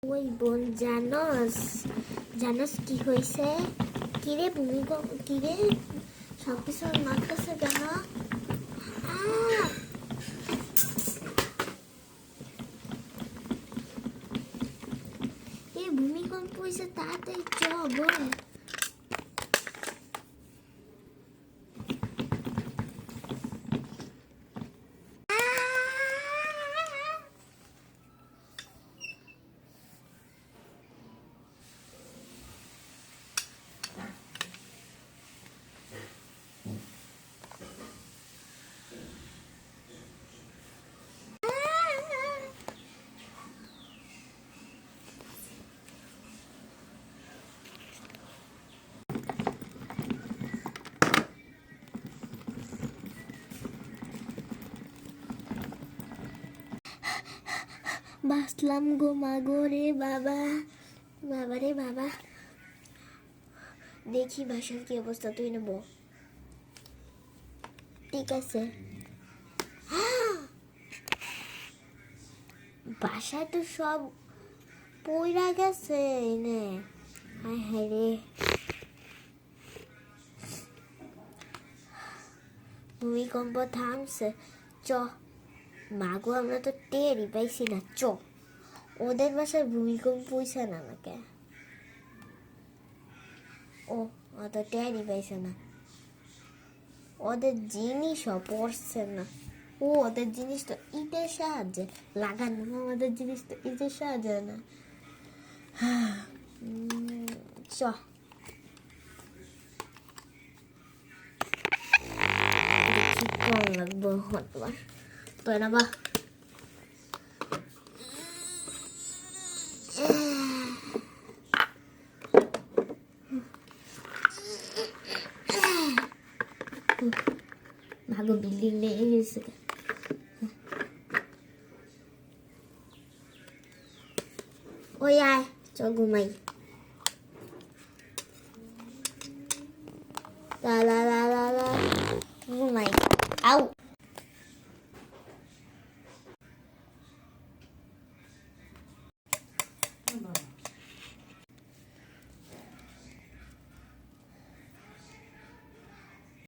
ওই বোন জানোস কি হয়েছে? কিরে ভূমিকম্প, কিরে সবকিছু মারতেছে কেন? ভূমিকম্প হয়েছে, তাড়াতাড়ি চ বোন। বাসলাম গো মাগো রে বাবা, বাবা রে বাবা। দেখি বাসার কি অবস্থা, তুই নেব? ঠিক আছে। বাসায় তো সব পইরা গেছে নে। হায় হায় রে, ভূমিকম্প থামছে। চ মাগো, আমরা তো টেরই পাইছি না। চ, ওদের বাসায় ভূমিকম্প হইছে না নাকি? ও তো টেরই পাইছে না, ওদের জিনিসও পড়ছে না। ওদের জিনিস তো ইটের সাহায্যে লাগানো, আমাদের জিনিস তো ইটের সাহায্যে না। চ, ঠিক কম লাগবো তোমার তো না বা। ভালো বিল্ডিং নিয়ে গেছে। ওই আয়, চ ঘুমাই। লা লা লা